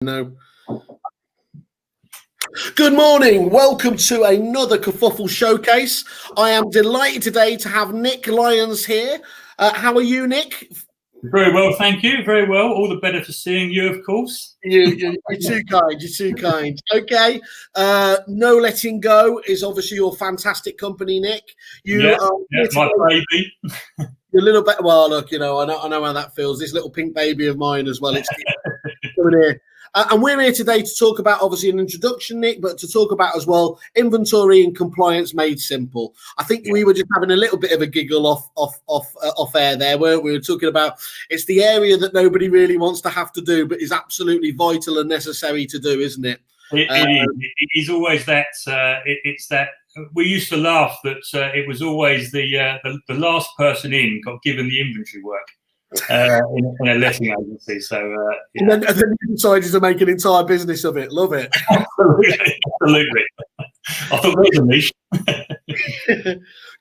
No. Good morning. Welcome to another Kerfuffle Showcase. I am delighted today to have Nick Lyons here. How are you, Nick? Very well, thank you. Very well. All the better for seeing you, of course. You're too kind. You're too kind. Okay. No Letting Go is obviously your fantastic company, Nick. Yeah, my baby. Your little bit. Well, look, I know how that feels. This little pink baby of mine as well. It's coming here. And we're here today to talk about, obviously, an introduction, Nick, but to talk about as well inventory and compliance made simple. I think we were just having a little bit of a giggle off air there, weren't we? We were talking about it's the area that nobody really wants to have to do, but is absolutely vital and necessary to do, isn't it? It is always that. It's that. We used to laugh that it was always the last person in got given the inventory work. In a letting agency, and then you decided to make an entire business of it. Love it. Absolutely. I thought that was a niche.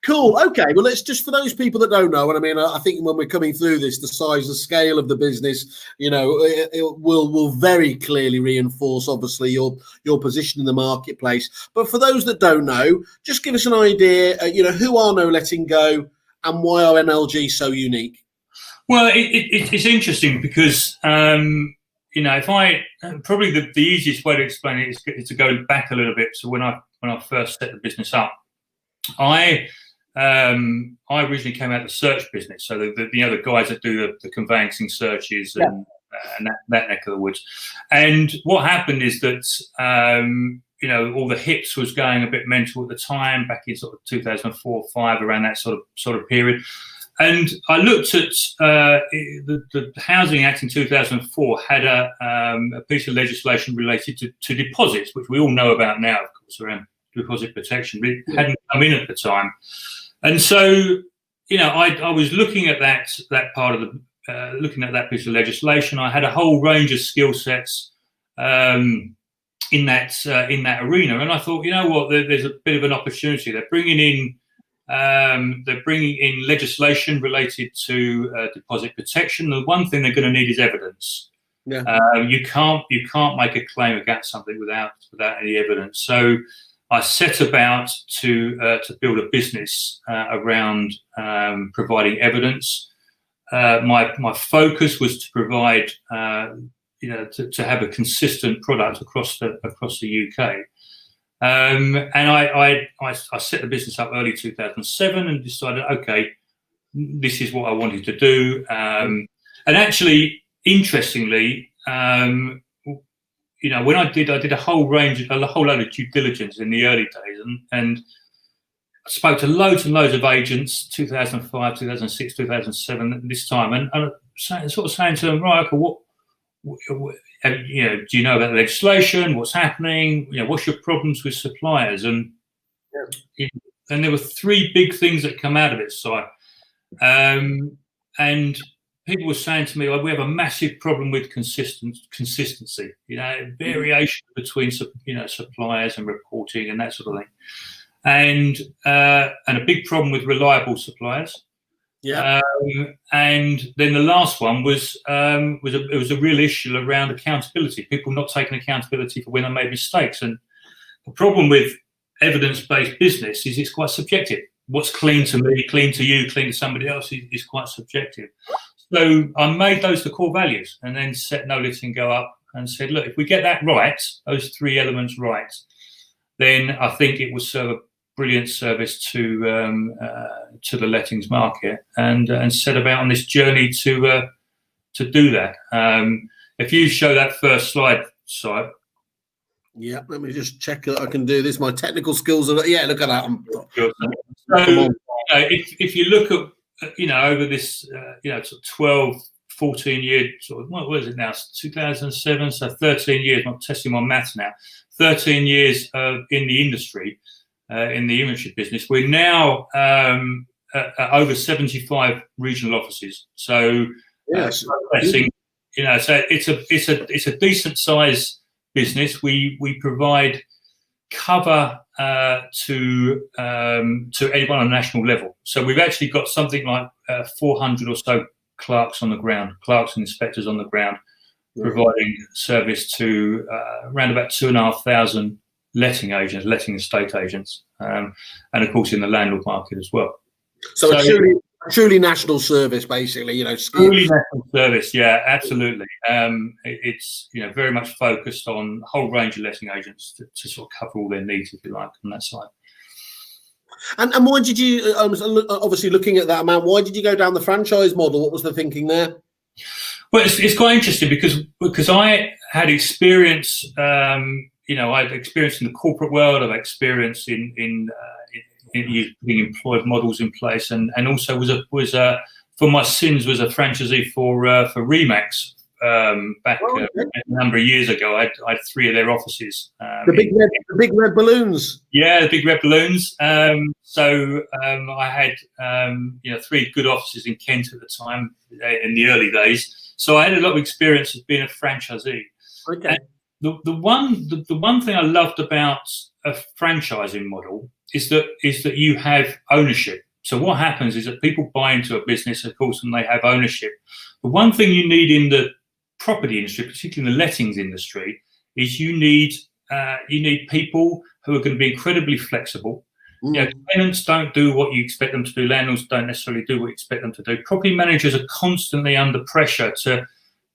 Cool. Okay. Well, let's just, for those people that don't know, and I mean, I think when we're coming through this, the size, the scale of the business, it will very clearly reinforce, obviously, your position in the marketplace. But for those that don't know, just give us an idea. Who are No Letting Go, and why are NLG so unique? Well, it's interesting because if I probably the easiest way to explain it is to go back a little bit to when I first set the business up. I originally came out of the search business, so the guys that do the conveyancing searches and that neck of the woods. And what happened is that all the hips was going a bit mental at the time, back in sort of 2004, 5, around that sort of period. And I looked at the Housing Act in 2004 had a piece of legislation related to deposits, which we all know about now, of course, around deposit protection, but it hadn't come in at the time. And so, I was looking at that part of looking at that piece of legislation. I had a whole range of skill sets in that arena, and I thought, there's a bit of an opportunity. They're bringing in legislation related to deposit protection. The one thing they're going to need is evidence. Yeah. You can't make a claim against something without any evidence. So I set about to build a business around providing evidence. My focus was to provide to have a consistent product across the UK. And I set the business up early 2007 and decided, okay, this is what I wanted to do. And actually, interestingly, when I did a whole load of due diligence in the early days, and I spoke to loads and loads of agents, 2005, 2006, 2007, this time, and sort of saying to them, right, okay, what do you know about the legislation? What's happening? What's your problems with suppliers? And there were three big things that come out of it, Si. And people were saying to me, we have a massive problem with consistency, variation between suppliers and reporting and that sort of thing, and a big problem with reliable suppliers. Yeah. And then the last one was a real issue around accountability. People not taking accountability for when they made mistakes. And the problem with evidence-based business is it's quite subjective. What's clean to me, clean to you, clean to somebody else is quite subjective. So I made those the core values, and then set No Letting Go up and said, look, if we get that right, those three elements right, then I think it will serve a brilliant service to the lettings market, and set about on this journey to do that. If you show that first slide, Si. Yeah, let me just check that I can do this. My technical skills are, yeah, look at that. So if you look at over this 12, 14 year sort of, what is it now? It's 2007, so 13 years. I'm testing my maths now. 13 years in the industry. In the inventory business, we're now at over 75 regional offices. So, yes, so it's a decent size business. We provide cover to anyone on a national level. So we've actually got something like 400 or so clerks on the ground, clerks and inspectors on the ground providing service to around about 2,500 letting agents, letting estate agents, and of course in the landlord market as well. So a truly national service, basically, Truly national service, yeah, absolutely. It's very much focused on a whole range of letting agents to sort of cover all their needs, if you like, on that side. And why did you, obviously looking at that amount, why did you go down the franchise model? What was the thinking there? Well, it's quite interesting because I had experience, I'd experience in the corporate world, I've experience in putting employed models in place, and also was for my sins was a franchisee for Remax back a number of years ago. I had 3 of their offices. The big red balloons. Yeah, the big red balloons. So I had 3 good offices in Kent at the time in the early days. So I had a lot of experience as being a franchisee. Okay. And the one thing I loved about a franchising model is that you have ownership. So what happens is that people buy into a business, of course, and they have ownership. The one thing you need in the property industry, particularly in the lettings industry, is you need people who are going to be incredibly flexible. Tenants don't do what you expect them to do. Landlords don't necessarily do what you expect them to do. Property managers are constantly under pressure to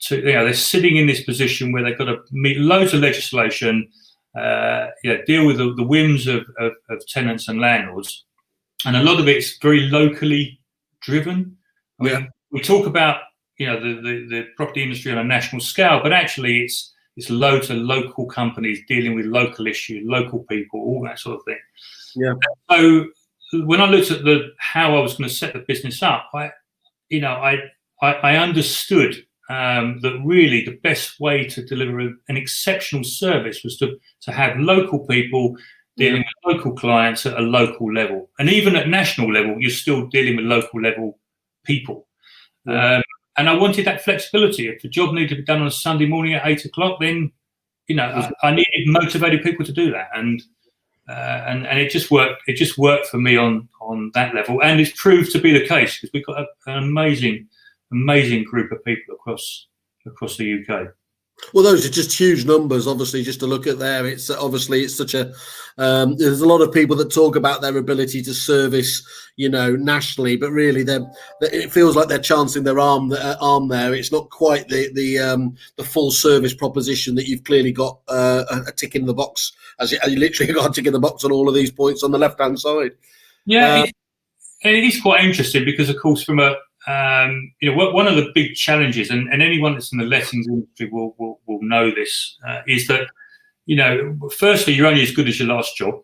they're sitting in this position where they've got to meet loads of legislation, deal with the whims of tenants and landlords, and a lot of it's very locally driven. I mean, we talk about the property industry on a national scale, but actually it's loads of local companies dealing with local issues, local people, all that sort of thing. Yeah. So when I looked at how I was going to set the business up, I understood that really the best way to deliver an exceptional service was to have local people dealing with local clients at a local level. And even at national level, you're still dealing with local level people. And I wanted that flexibility. If the job needed to be done on a Sunday morning at 8 o'clock, then, I needed motivated people to do that. And it just worked. It just worked for me on that level. And it's proved to be the case because we've got an amazing group of people across the UK. Well, those are just huge numbers, obviously, just to look at there. It's such a, there's a lot of people that talk about their ability to service, nationally, but really it feels like they're chancing their arm there. It's not quite the full service proposition that you've clearly got a tick in the box, as you literally got a tick in the box on all of these points on the left-hand side. Yeah, it is quite interesting because, of course, from a one of the big challenges, and anyone that's in the lettings industry will know this, is that firstly you're only as good as your last job.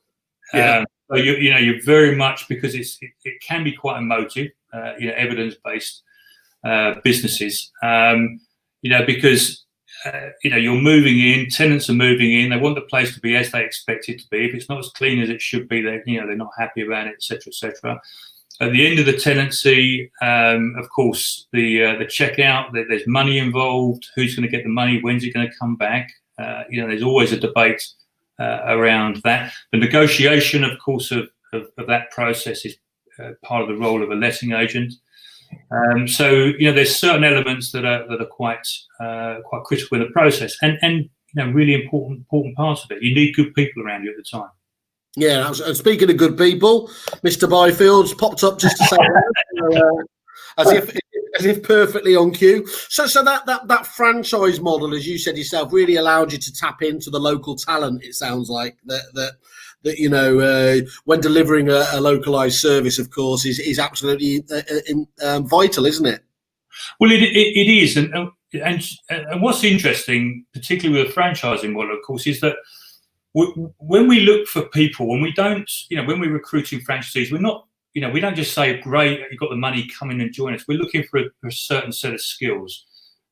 So you're very much, because it can be quite emotive, evidence-based businesses. Because you're moving in, tenants are moving in, they want the place to be as they expect it to be. If it's not as clean as it should be, they're not happy about it, etc., etc. At the end of the tenancy, of course, the checkout, there's money involved. Who's going to get the money? When's it going to come back? There's always a debate around that. The negotiation, of course, of that process is part of the role of a letting agent. So there's certain elements that are quite critical in the process, and really important parts of it. You need good people around you at the time. Yeah, and speaking of good people, Mr. Byfield's popped up just to say that, as if perfectly on cue. So that franchise model, as you said yourself, really allowed you to tap into the local talent. It sounds like that when delivering a localized service, of course, is absolutely vital, isn't it? Well, it is, and what's interesting, particularly with a franchising model, of course, is that when we look for people, when we're recruiting franchisees, we're not, we don't just say, great, you've got the money, come in and join us. We're looking for a certain set of skills,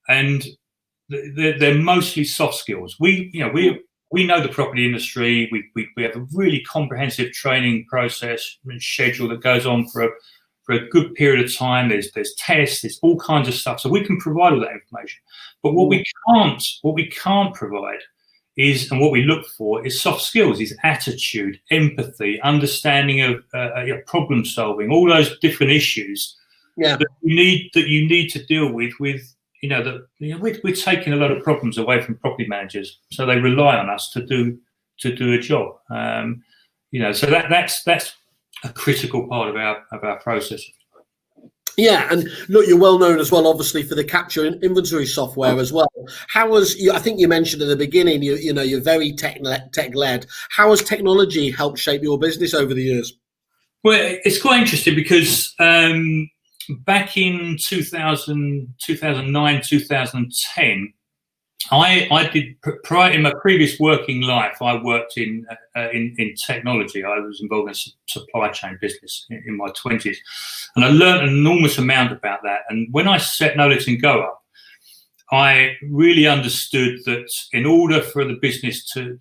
and they're mostly soft skills. We know the property industry. We have a really comprehensive training process and schedule that goes on for a good period of time. There's tests, there's all kinds of stuff, so we can provide all that information. But what we can't provide is, and what we look for is soft skills, is attitude, empathy, understanding of problem solving, all those different issues that you need to deal with we're taking a lot of problems away from property managers, so they rely on us to do a job. So that's a critical part of our process. Yeah, and look, you're well known as well, obviously, for the capture and inventory software as well. How was I think you mentioned at the beginning, you're very tech led. How has technology helped shape your business over the years? Well, it's quite interesting because back in 2009, 2010, I did, prior in my previous working life, I worked in technology. I was involved in supply chain business in my 20s, and I learned an enormous amount about that. And when I set Knowledge and Go up, I really understood that in order for the business for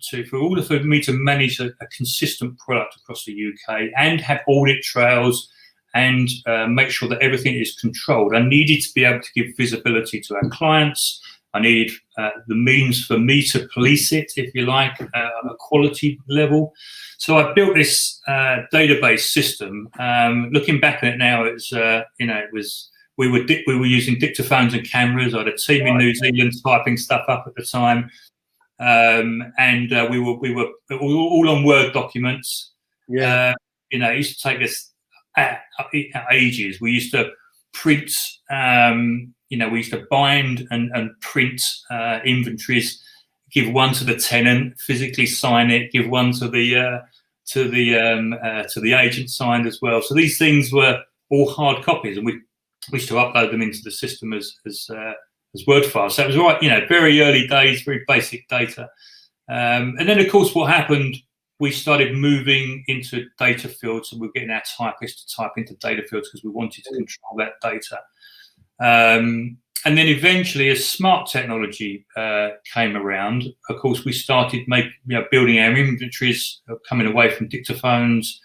me to manage a consistent product across the UK and have audit trails and make sure that everything is controlled, I needed to be able to give visibility to our clients. I needed the means for me to police it, if you like, a quality level. So I built this database system. Looking back at it now, we were using dictaphones and cameras. I had a team in New Zealand typing stuff up at the time, and we were all on Word documents. Yeah. It used to take us ages. We used to print. We used to bind and print inventories, give one to the tenant, physically sign it, give one to the agent signed as well. So these things were all hard copies, and we used to upload them into the system as Word files. So it was very early days, very basic data. And then, of course, what happened, we started moving into data fields, and we were getting our typists to type into data fields because we wanted to control that data. And then eventually, as smart technology came around, of course, we started building our inventories, coming away from dictaphones,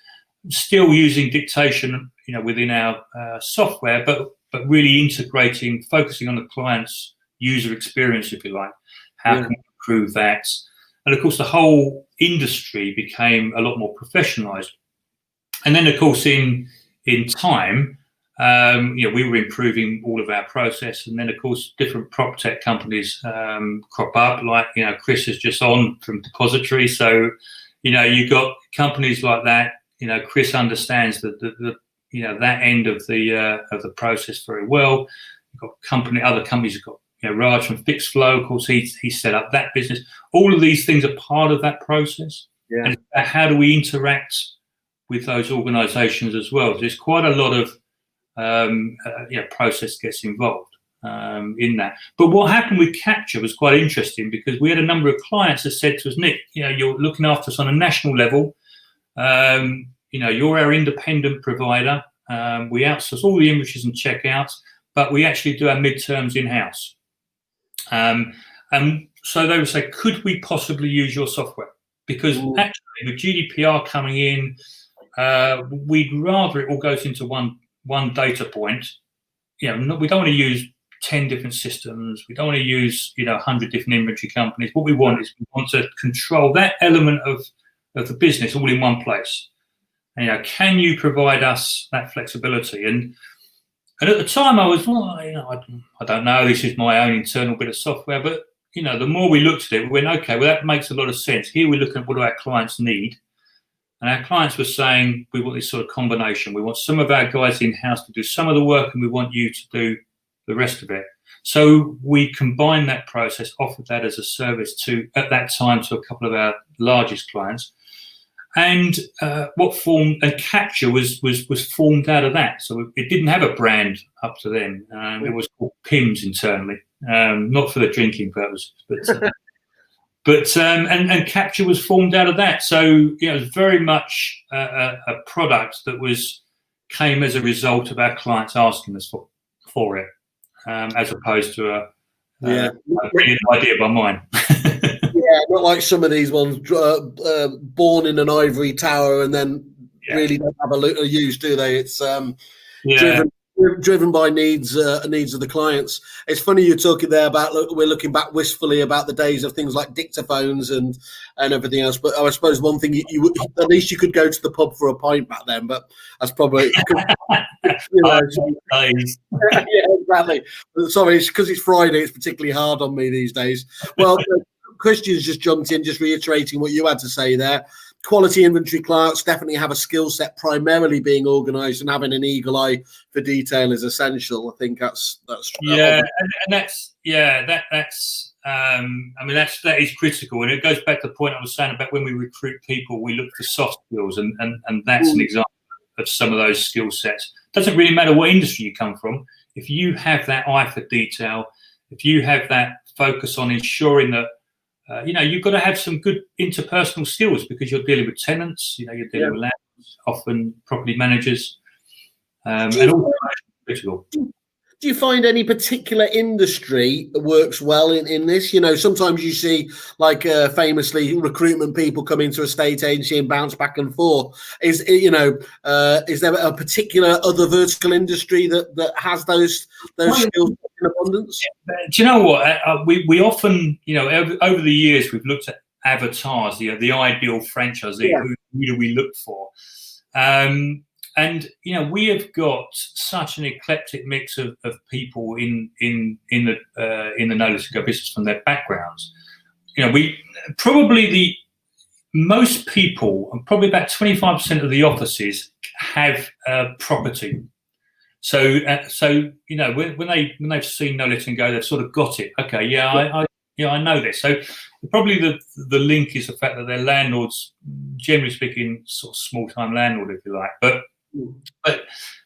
still using dictation, within our software, but really integrating, focusing on the client's user experience, if you like. How can we improve that? And of course, the whole industry became a lot more professionalized. And then, of course, in time, we were improving all of our process, and then of course different prop tech companies crop up, like Chris is just on from Depository, so you got companies like that. Chris understands that that end of the process very well. You've got other companies have got Raj from Fixed Flow, of course he set up that business. All of these things are part of that process. And how do we interact with those organizations as well? There's quite a lot of process gets involved in that. But what happened with Capture was quite interesting, because we had a number of clients that said to us, Nick, you're looking after us on a national level. You're our independent provider. We outsource all the inventories and checkouts, but we actually do our midterms in-house. And so they would say, could we possibly use your software? Because actually with GDPR coming in, we'd rather it all goes into one data point. We don't want to use 10 different systems. We don't want to use 100 different inventory companies. What we want is to control that element of the business all in one place. And can you provide us that flexibility? And at the time I was, I don't know, this is my own internal bit of software, but the more we looked at it, we went, okay, well, that makes a lot of sense. Here we're looking at what do our clients need. And our clients were saying, we want this sort of combination. We want some of our guys in-house to do some of the work, and we want you to do the rest of it. So we combined that process, offered that as a service at that time, to a couple of our largest clients. And Capture was formed out of that. So it didn't have a brand up to then. It was called PIMS internally, not for the drinking purposes, but and Capture was formed out of that. So it was very much a product that came as a result of our clients asking us for it, as opposed to a brilliant idea by mine. Yeah, not like some of these ones born in an ivory tower and then really don't have a use, do they? It's driven driven by needs of the clients. It's funny you're talking there about we're looking back wistfully about the days of things like dictaphones and everything else. But I suppose one thing you at least you could go to the pub for a pint back then. But that's probably yeah, exactly. Sorry, it's because it's Friday. It's particularly hard on me these days. Well, Christian's just jumped in, just reiterating what you had to say there. Quality inventory clerks definitely have a skill set primarily being organised, and having an eagle eye for detail is essential. I think that's yeah, and that's I mean that is critical, and it goes back to the point I was saying about when we recruit people, we look for soft skills, and that's an example of some of those skill sets. Doesn't really matter what industry you come from. If you have that eye for detail, if you have that focus on ensuring that you've got to have some good interpersonal skills, because you're dealing with tenants, you're dealing with landlords, often property managers, and also critical. Do you find any particular industry that works well in this? Sometimes you see, like famously, recruitment people come into a estate agency and bounce back and forth. Is there a particular other vertical industry that has those skills in abundance? Do you know what? We often, over the years, we've looked at avatars, the ideal franchisee. Yeah. Who do we look for? And we have got such an eclectic mix of people in the No Listing Go business from their backgrounds. Most people, and probably about 25% of the offices, have property. So when they've seen No Listing Go, they've sort of got it. Okay, yeah, I know this. So probably the link is the fact that they're landlords, generally speaking, sort of small-time landlord, if you like. But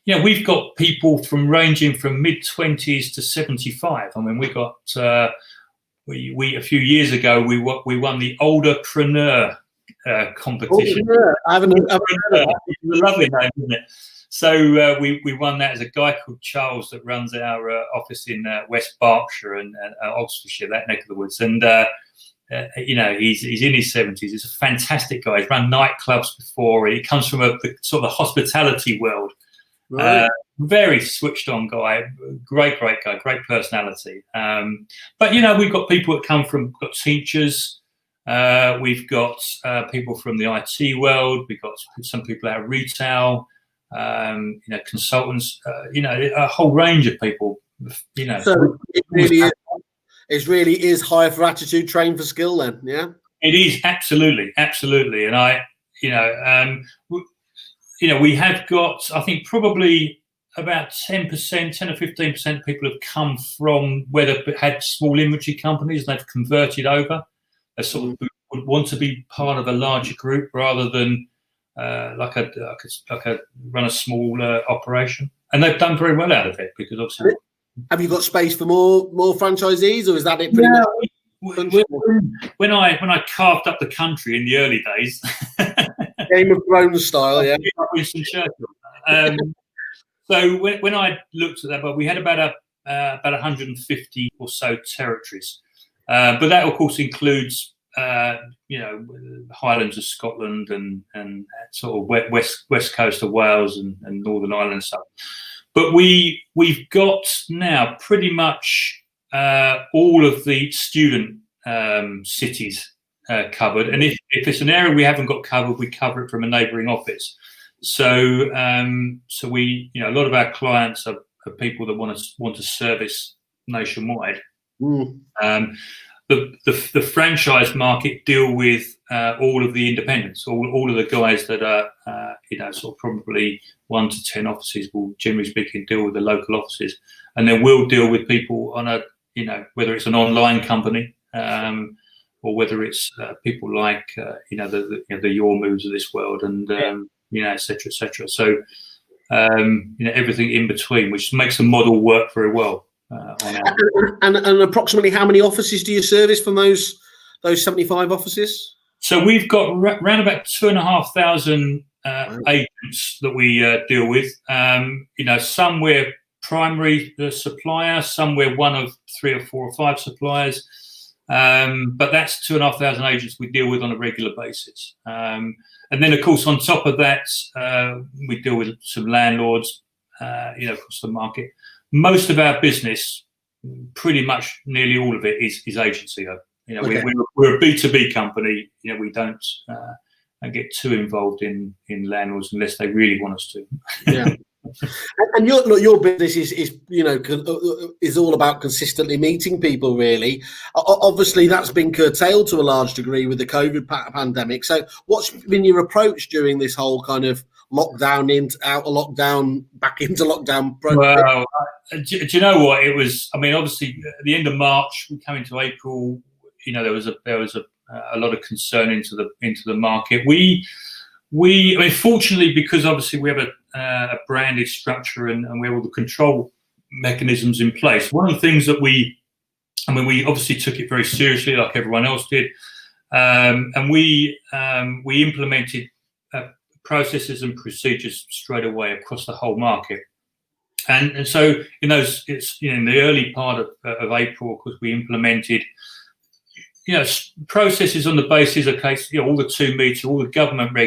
we've got people ranging from mid-20s to 75. I mean, we got we a few years ago we won the Olderpreneur competition. I haven't heard of that. It's a lovely name, isn't it? So we won that as a guy called Charles that runs our office in West Berkshire and Oxfordshire, that neck of the woods. And he's in his 70s. He's a fantastic guy. He's run nightclubs before. He comes from a sort of the hospitality world. Right. Very switched on guy. Great guy. Great personality. But we've got people that come from, got teachers. We've got people from the IT world. We've got some people out of retail. Consultants. A whole range of people. So it really is hire for attitude, train for skill. Then, yeah. It is absolutely, and we have got, I think, probably about 10% or 15% of people have come from where they've had small inventory companies and they've converted over. They sort of would want to be part of a larger group rather than like a run a small operation, and they've done very well out of it because obviously. Have you got space for more franchisees, or is that it? Pretty much? When I carved up the country in the early days, Game of Thrones style, yeah. Winston Churchill. So when I looked at that, but we had about 150 or so territories, but that of course includes Highlands of Scotland and sort of west coast of Wales and Northern Ireland stuff. But we've got now pretty much all of the student cities covered, and if it's an area we haven't got covered, we cover it from a neighbouring office. So we a lot of our clients are people that want to service nationwide. The franchise market deal with all of the independents, all of the guys that are sort of probably 1 to 10 offices will, generally speaking, deal with the local offices, and then we'll deal with people on a whether it's an online company or whether it's people like the Your Moves of this world and et cetera, et cetera. So everything in between, which makes the model work very well. And approximately how many offices do you service from those 75 offices? So we've got around about 2,500 agents that we deal with. Some we're primary supplier, some we're one of 3 or 4 or 5 suppliers. But that's 2,500 agents we deal with on a regular basis. And then, of course, on top of that, we deal with some landlords. across the market. Most of our business, pretty much nearly all of it, is agency. Okay. We're a B2B company. We don't get too involved in landlords unless they really want us to. Yeah. And your business is all about consistently meeting people, really. Obviously, that's been curtailed to a large degree with the COVID pandemic. So, what's been your approach during this whole kind of lockdown, out of lockdown, back into lockdown process? Well, do you know what it was? I mean, obviously, at the end of March, we came into April. There was a lot of concern into the market. I mean, fortunately, because obviously we have a branded structure and we have all the control mechanisms in place. One of the things that we obviously took it very seriously, like everyone else did, and we implemented processes and procedures straight away across the whole market. And so in the early part of April, of course, we implemented processes on the basis of all the 2 meter, all the government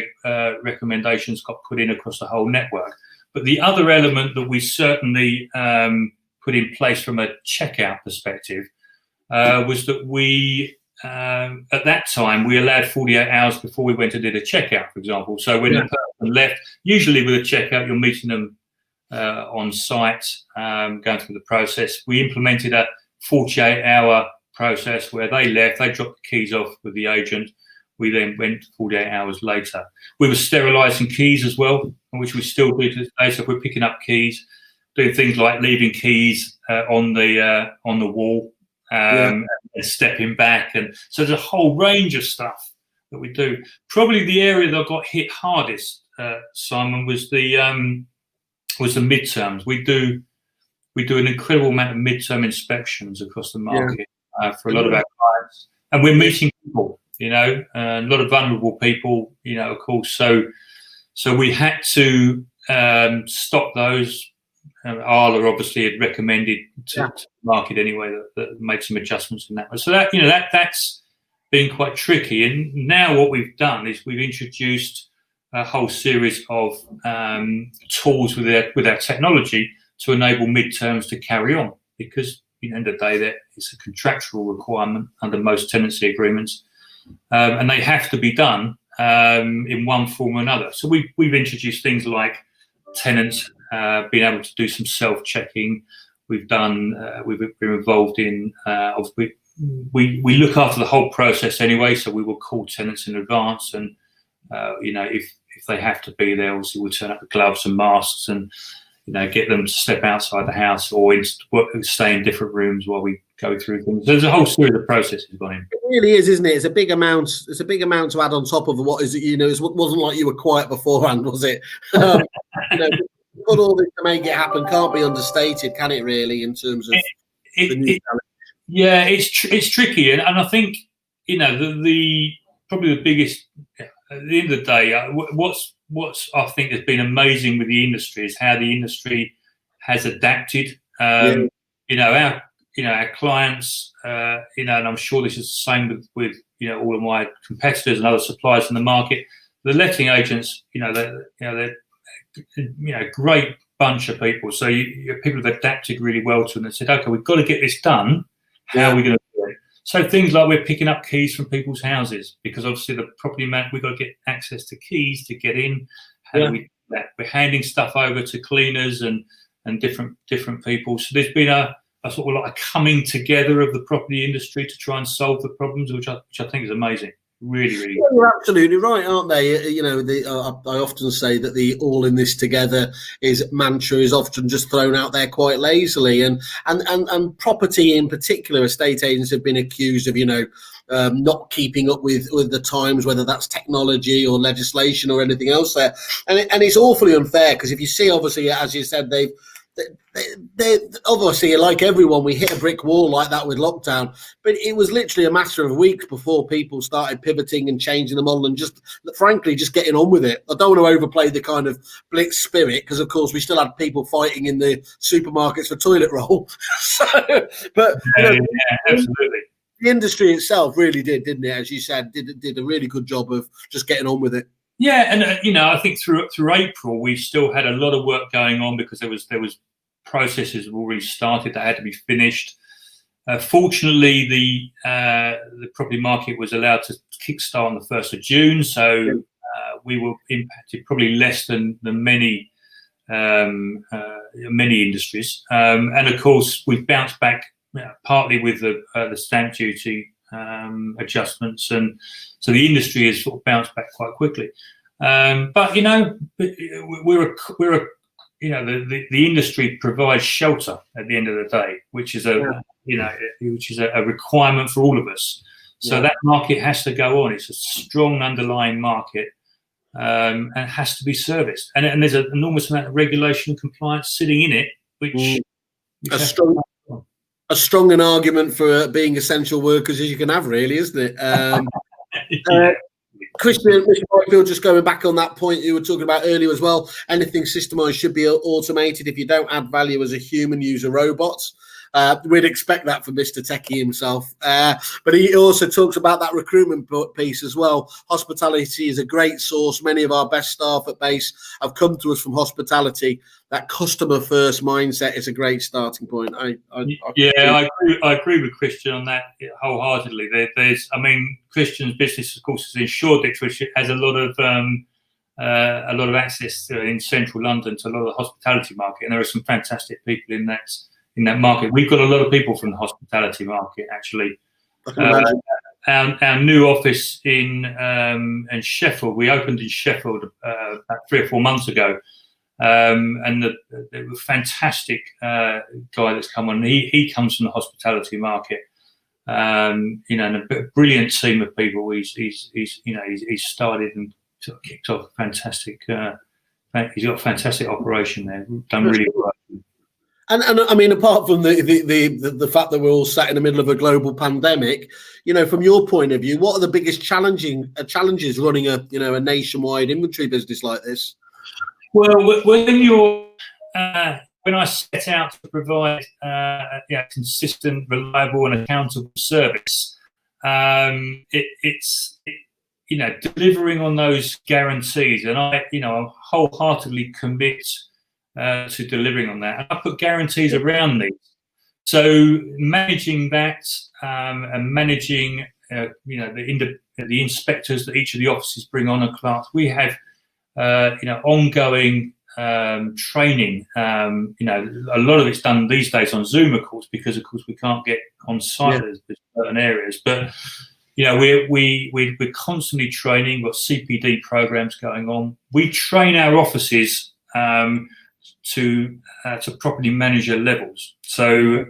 recommendations got put in across the whole network. But the other element that we certainly put in place from a checkout perspective was that we, at that time, we allowed 48 hours before we went and did a checkout, for example. So when the person left, usually with a checkout, you're meeting them on site, going through the process. We implemented a 48-hour process where they left, they dropped the keys off with the agent. We then went 48 hours later. We were sterilising keys as well, which we still do to this day. So if we're picking up keys, doing things like leaving keys on the wall, and stepping back, and so there's a whole range of stuff that we do. Probably the area that got hit hardest, Simon, was the midterms. We do an incredible amount of midterm inspections across the market. For a lot of our clients, and we're meeting people, a lot of vulnerable people, of course. So we had to stop those. Arla obviously had recommended to the market anyway that made some adjustments in that way. So that's been quite tricky. And now what we've done is we've introduced a whole series of tools with our technology to enable midterms to carry on, because at the end of the day, that it's a contractual requirement under most tenancy agreements, and they have to be done in one form or another. So we've introduced things like tenants being able to do some self-checking. We've been involved in. We look after the whole process anyway, so we will call tenants in advance, and if they have to be there, obviously we'll turn up with gloves and masks and get them to step outside the house or stay in different rooms while we go through things. There's a whole series of processes going in. It really is, isn't it? It's a big amount. It's a big amount to add on top of what is it. It wasn't like you were quiet beforehand, was it? Put all this to make it happen can't be understated, can it? Really, in terms of the new challenge. It's tricky, and I think the probably the biggest. At the end of the day, what's I think has been amazing with the industry is how the industry has adapted. Our clients, and I'm sure this is the same with all of my competitors and other suppliers in the market. The letting agents, they're a great bunch of people. So people have adapted really well to them and said, okay, we've got to get this done. How are we going to do it? So things like we're picking up keys from people's houses, because obviously the property man, we've got to get access to keys to get in. How do we do that? We're handing stuff over to cleaners and different people. So there's been a sort of like a coming together of the property industry to try and solve the problems, which I think is amazing. Really, really. Yeah, you're absolutely right, aren't they? I often say that the "all in this together" mantra is often just thrown out there quite lazily, and property in particular, estate agents have been accused of not keeping up with the times, whether that's technology or legislation or anything else there, and it's awfully unfair, because if you see, obviously, as you said, they obviously, like everyone, we hit a brick wall like that with lockdown, but it was literally a matter of weeks before people started pivoting and changing the model and just getting on with it. I don't want to overplay the kind of blitz spirit, because of course we still had people fighting in the supermarkets for toilet roll. Absolutely. The industry itself really didn't it? As you said, did a really good job of just getting on with it. Yeah, and I think through April we still had a lot of work going on because there was processes already started that had to be finished. Fortunately, the property market was allowed to kickstart on the 1st of June, so we were impacted probably less than many industries. And of course, we've bounced back partly with the stamp duty adjustments, and so the industry has sort of bounced back quite quickly. But we're a the industry provides shelter at the end of the day, which is a requirement for all of us. So that market has to go on. It's a strong underlying market, and has to be serviced. And there's an enormous amount of regulation and compliance sitting in it, which a strong an argument for being essential workers as you can have, really, isn't it? Christian, Mr. Byfield, just going back on that point you were talking about earlier as well, anything systemized should be automated. If you don't add value as a human, use a robot. We'd expect that from Mr. Techie himself. But he also talks about that recruitment piece as well. Hospitality is a great source. Many of our best staff at base have come to us from hospitality. That customer first mindset is a great starting point. I agree with Christian on that wholeheartedly. Christian's business, of course, is Insuredix, which has a lot of access in central London to a lot of the hospitality market, and there are some fantastic people in that market. We've got a lot of people from the hospitality market, actually. Our new office in Sheffield, we opened in Sheffield about 3 or 4 months ago. And the fantastic guy that's come on, he comes from the hospitality market, and a brilliant team of people. He's started and sort of kicked off a fantastic. He's got a fantastic operation there. Done really well. And I mean, apart from the fact that we're all sat in the middle of a global pandemic, from your point of view, what are the biggest challenges running a nationwide inventory business like this? Well, when I set out to provide consistent, reliable, and accountable service, it's delivering on those guarantees, and I wholeheartedly commit to delivering on that. And I put guarantees around these. So managing that and managing the inspectors that each of the offices bring on a class, we have. Ongoing training. A lot of it's done these days on Zoom, of course, because of course we can't get on site in certain areas. But we're constantly training. We've got CPD programs going on. We train our offices to properly manage your levels. So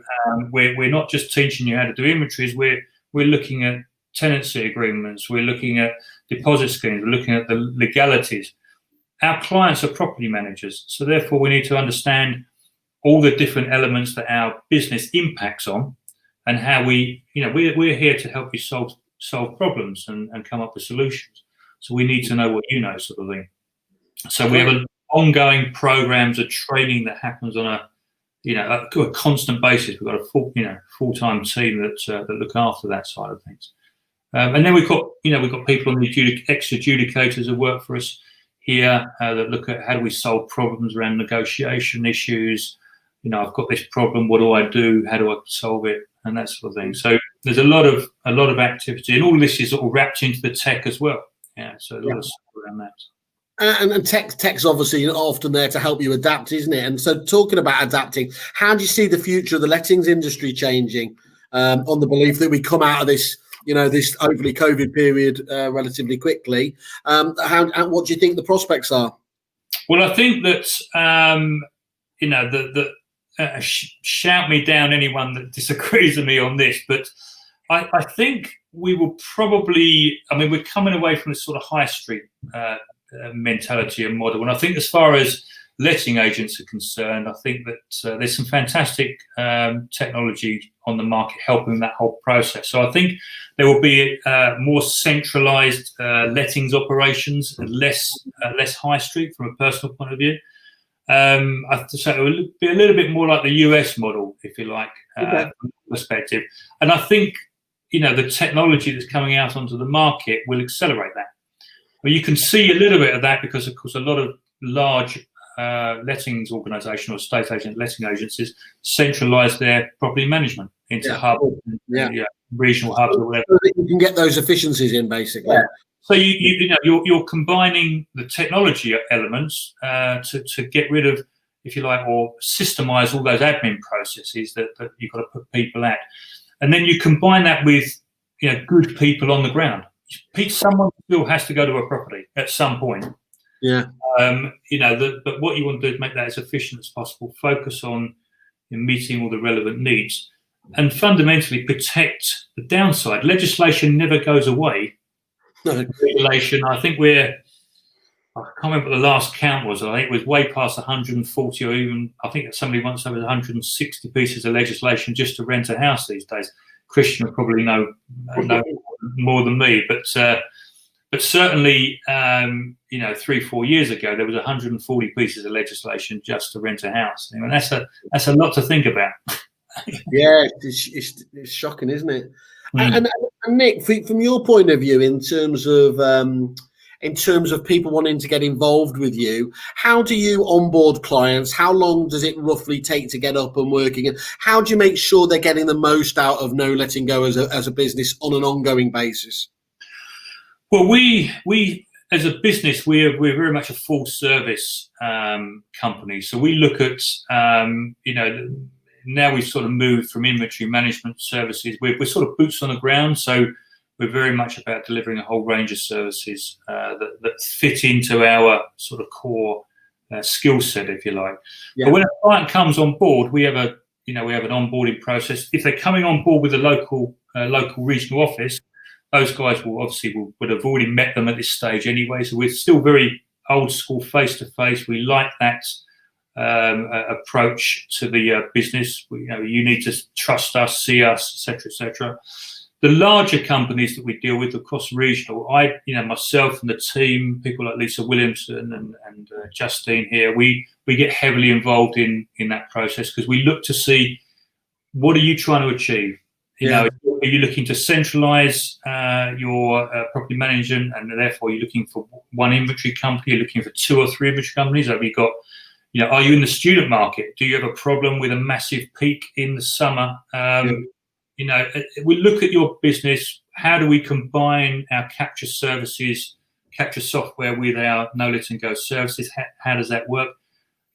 we're not just teaching you how to do inventories. We're looking at tenancy agreements. We're looking at deposit schemes. We're looking at the legalities. Our clients are property managers, so therefore we need to understand all the different elements that our business impacts on, and how we're here to help you solve problems and come up with solutions. So we need to know what you know, sort of thing. So we have ongoing programs of training that happens on a constant basis. We've got a full-time team that look after that side of things, and then we've got people on the ex-adjudicators who work for us here that look at how do we solve problems around negotiation issues. I've got this problem. What do I do? How do I solve it? And that sort of thing. So there's a lot of activity, and all of this is sort of wrapped into the tech as well. So a lot of stuff around that. And tech's obviously often there to help you adapt, isn't it? And so, talking about adapting, how do you see the future of the lettings industry changing? On the belief that we come out of this, this hopefully COVID period relatively quickly. What do you think the prospects are? Well, I think that shout me down anyone that disagrees with me on this, but I think we will probably. We're coming away from this sort of high street mentality and model, and I think as far as letting agents are concerned, I think that there's some fantastic technology on the market helping that whole process. So I think there will be more centralised lettings operations and less high street from a personal point of view. I have to say it will be a little bit more like the US model, if you like, perspective. And I think the technology that's coming out onto the market will accelerate that. Well, you can see a little bit of that because, of course, a lot of large lettings organisation or estate agent letting agencies centralise their property management into hubs, regional hubs or whatever. So that you can get those efficiencies in, basically. Yeah. So you're combining the technology elements to get rid of, if you like, or systemize all those admin processes that you've got to put people at, and then you combine that with good people on the ground. Someone still has to go to a property at some point. Yeah. But what you want to do is make that as efficient as possible. Focus on meeting all the relevant needs, and fundamentally protect the downside. Legislation never goes away. No. Regulation. I think I can't remember what the last count was. I think it was way past 140, or even I think somebody once said 160 pieces of legislation just to rent a house these days. Christian will probably know more than me, but certainly 3-4 years ago there was 140 pieces of legislation just to rent a house. I mean, that's a lot to think about. Yeah, it's shocking, isn't it? And Nick, from your point of view, in terms of people wanting to get involved with you, how do you onboard clients? How long does it roughly take to get up and working? And how do you make sure they're getting the most out of No Letting Go as a business on an ongoing basis? Well, we as a business, we're very much a full service company. So we look at now we've sort of moved from inventory management services. We're sort of boots on the ground, so we're very much about delivering a whole range of services that fit into our sort of core skill set, if you like. Yeah. But when a client comes on board, we have an onboarding process. If they're coming on board with a local regional office, those guys would have already met them at this stage anyway. So we're still very old school, face to face. We like that approach to the business. You need to trust us, see us, etc., etc. The larger companies that we deal with across regional, myself and the team, people like Lisa Williamson and Justine here, we get heavily involved in that process because we look to see what are you trying to achieve. Are you looking to centralise your property management, and therefore you're looking for one inventory company? You're looking for 2 or 3 inventory companies? Have you got, are you in the student market? Do you have a problem with a massive peak in the summer? We look at your business. How do we combine our capture services, capture software with our No Letting Go services? How does that work?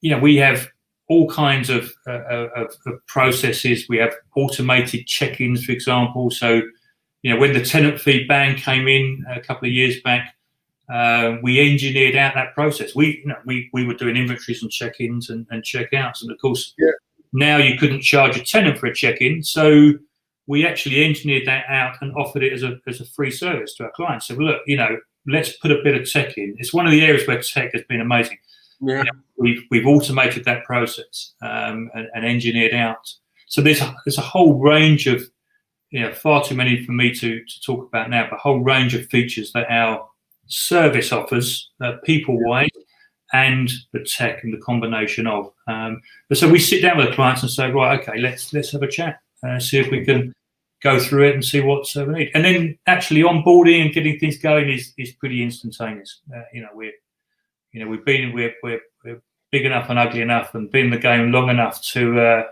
We have all kinds of processes. We have automated check-ins, for example. So, when the tenant fee ban came in a couple of years back, we engineered out that process. We were doing inventories and check-ins and check-outs, and of course, now you couldn't charge a tenant for a check-in, so we actually engineered that out and offered it as a free service to our clients. So look, let's put a bit of tech in. It's one of the areas where tech has been amazing. Yeah. We've automated that process and engineered out. So there's a whole range of, far too many for me to talk about now, but a whole range of features that our service offers, people-wise, and the tech and the combination of. So we sit down with the clients and say, right, okay, let's have a chat, see if we can go through it and see what we need. And then actually onboarding and getting things going is pretty instantaneous. We're big enough and ugly enough and been in the game long enough to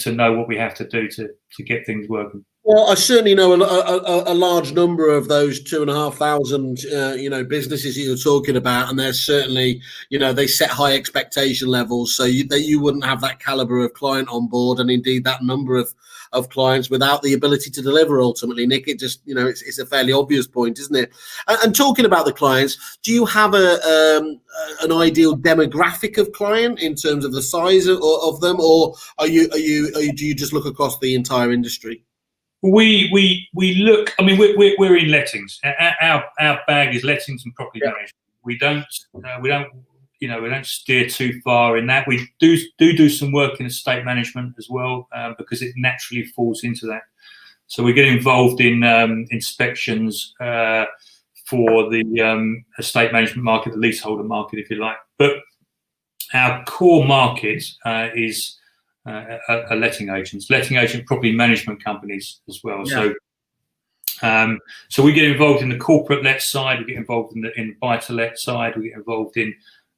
know what we have to do to get things working. Well, I certainly know a large number of those 2,500, businesses that you're talking about, and they're certainly, they set high expectation levels, so you wouldn't have that caliber of client on board, and indeed that number of clients without the ability to deliver. Ultimately, Nick, it just, it's a fairly obvious point, isn't it? And talking about the clients, do you have an ideal demographic of client in terms of the size of them, or do you just look across the entire industry? We look. I mean, we're in lettings. Our bag is lettings and property management. We don't steer too far in that. We do some work in estate management as well because it naturally falls into that. So we get involved in inspections for the estate management market, the leaseholder market, if you like. But our core market is letting agent property management companies as well. Yeah. So we get involved in the corporate let side, we get involved in the buy-to-let side, we get involved in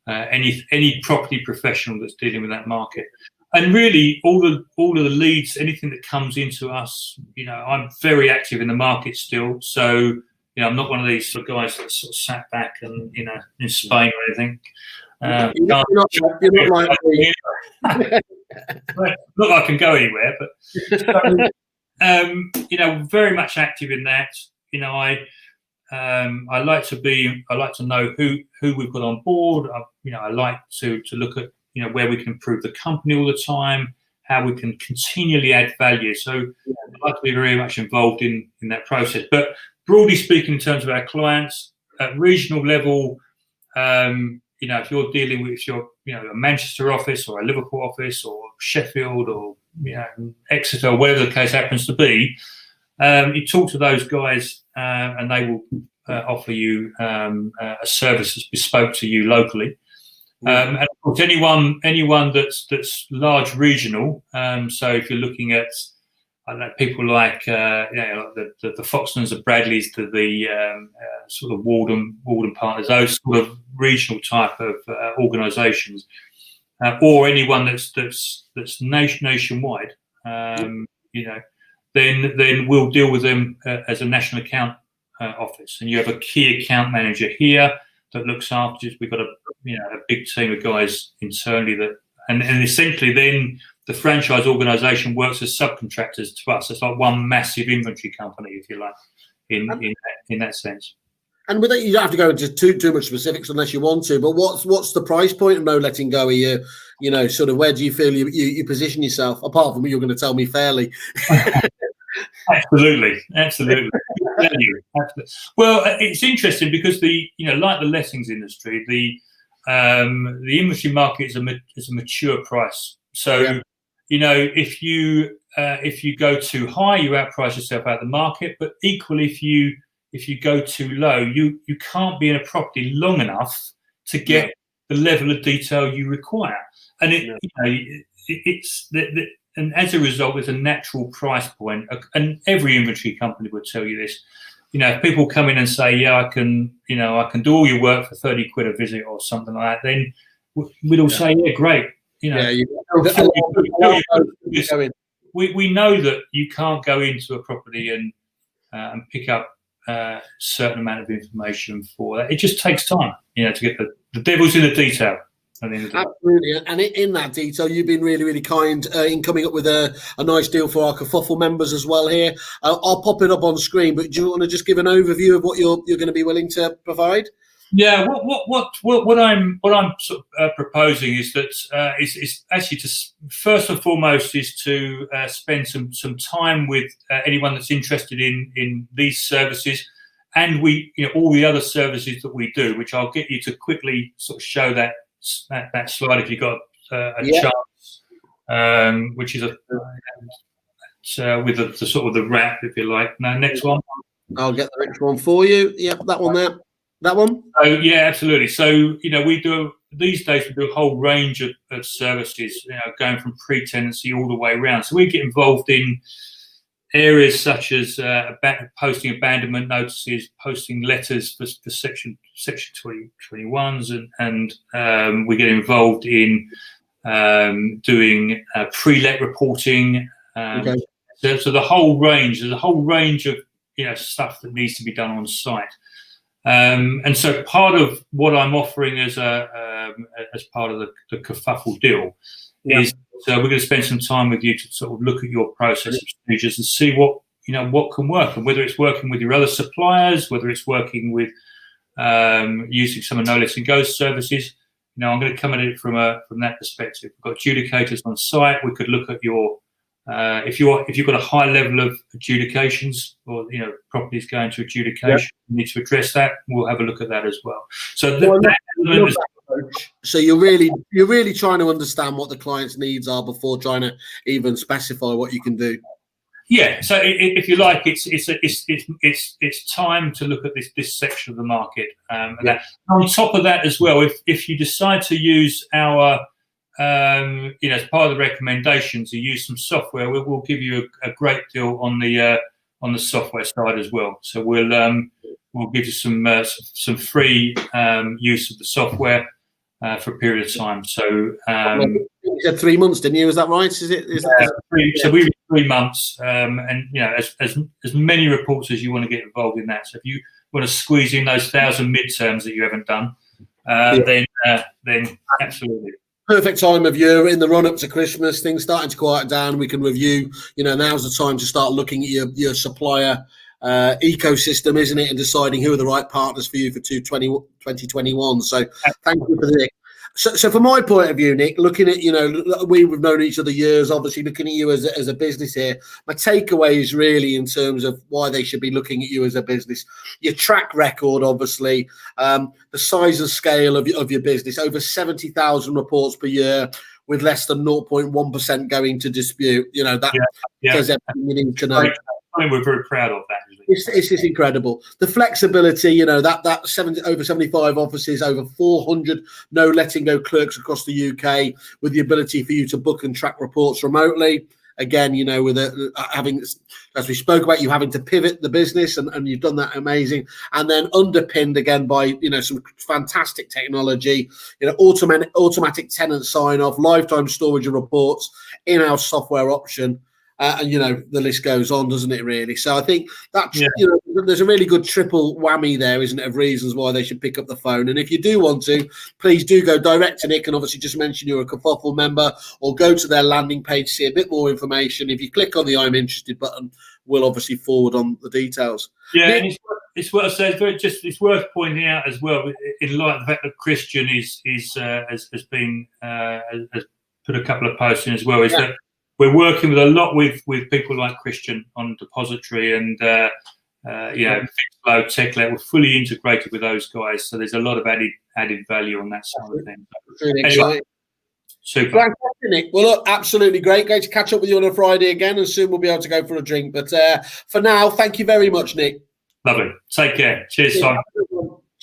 any property professional that's dealing with that market. And really, all of the leads, anything that comes into us, I'm very active in the market still. So, I'm not one of these sort of guys that sort of sat back and, in Spain or anything. You're not like me. Not that I can go anywhere, but very much active in that. I like to know who we've got on board. I like to look at where we can improve the company all the time, how we can continually add value. So I like to be very much involved in that process. But broadly speaking, in terms of our clients at regional level, if you're dealing with a Manchester office or a Liverpool office or Sheffield or Exeter or whatever the case happens to be, you talk to those guys and they will offer you a service that's bespoke to you locally. And of course, anyone that's large regional. So if you're looking at people like the Foxtons, the Bradleys, the sort of Walden Partners, those sort of regional type of organisations, or anyone that's nationwide, then we'll deal with them as a national account office, and you have a key account manager here that looks after. We've got a big team of guys internally that, and essentially then the franchise organisation works as subcontractors to us. It's like one massive inventory company, if you like, in that sense. And with it, you don't have to go into too much specifics unless you want to. But what's the price point of No Letting Go? Are you, sort of where do you feel you position yourself? Apart from what you're going to tell me fairly. Absolutely. Well, it's interesting because like the lettings industry, the inventory market is a mature price. So if you go too high, you outprice yourself out of the market. But equally, if you go too low, you can't be in a property long enough to get the level of detail you require, and and as a result, there's a natural price point, and every inventory company would tell you this. If people come in and say, I can do all your work for 30 quid a visit or something like that, then we'd all say, great. We know that you can't go into a property and pick up a certain amount of information for that. It just takes time, to get the devil's in the detail. Absolutely, and in that detail, you've been really, really kind in coming up with a nice deal for our Kerfuffle members as well here. I'll pop it up on screen, but do you want to just give an overview of what you're going to be willing to provide? Yeah, what I'm sort of proposing is that is actually to first and foremost is to spend some time with anyone that's interested in these services, and all the other services that we do, which I'll get you to quickly sort of show that slide if you've got a chance, which is with the sort of the wrap, if you like. Now, next one. I'll get the next one for you. Yep, that one there. That one? Oh, yeah, absolutely. So, we do these days, we do a whole range of services, going from pre-tenancy all the way around. So we get involved in areas such as posting abandonment notices, posting letters for section 2021s, and we get involved in doing pre-let reporting. Okay. So there's a whole range of stuff that needs to be done on site. And so part of what I'm offering as part of the Kerfuffle deal is we're going to spend some time with you to sort of look at your process and procedures and see what can work, and whether it's working with your other suppliers, whether it's working with using some of No Letting Go services. I'm going to come at it from that perspective. We've got adjudicators on site. We could look at your if you've got a high level of adjudications, or properties going to adjudication, you need to address that. We'll have a look at that as well. So so you're really trying to understand what the client's needs are before trying to even specify what you can do. Yeah. So if you like, it's time to look at this section of the market. And on top of that as well, if you decide to use our as part of the recommendations, you use some software, we'll give you a great deal on the on the software side as well. So we'll give you some free use of the software for a period of time. So you said 3 months, didn't you? Is that right? So we 3 months, and as many reports as you want to get involved in that. So if you want to squeeze in those 1,000 midterms that you haven't done, then absolutely. Perfect time of year in the run up to Christmas, things starting to quiet down. We can review, now's the time to start looking at your supplier ecosystem, isn't it, and deciding who are the right partners for you for 2021. So thank you for that. So from my point of view, Nick, looking at, we've known each other years, obviously looking at you as a business here, my takeaway is really in terms of why they should be looking at you as a business. Your track record, obviously, the size and scale of your business, over 70,000 reports per year with less than 0.1% going to dispute. That says everything you need to know. I mean, we're very proud of that. It's just incredible. The flexibility, that over 75 offices, over 400 no letting go clerks across the UK, with the ability for you to book and track reports remotely. Again, with having, as we spoke about, you having to pivot the business, and you've done that amazing. And then underpinned again by some fantastic technology, automatic tenant sign off, lifetime storage of reports, in-house software option. And the list goes on, doesn't it, really? So I think that's there's a really good triple whammy there, isn't it, of reasons why they should pick up the phone. And if you do want to, please do go direct to Nick, and obviously just mention you're a Kerfuffle member, or go to their landing page, see a bit more information. If you click on the I'm interested button, we'll obviously forward on the details. Yeah, Nick, and it's worth saying, it's worth pointing out as well, in light of the fact that Christian has put a couple of posts in as well, is that we're working with a lot with people like Christian on Depository and Fixload, TechLet. We're fully integrated with those guys, so there's a lot of added value on that side of things. Really exciting. Super. Fantastic, Nick. Well, look, absolutely great. Great to catch up with you on a Friday again, and soon we'll be able to go for a drink. But for now, thank you very much, Nick. Lovely. Take care. Cheers, Simon.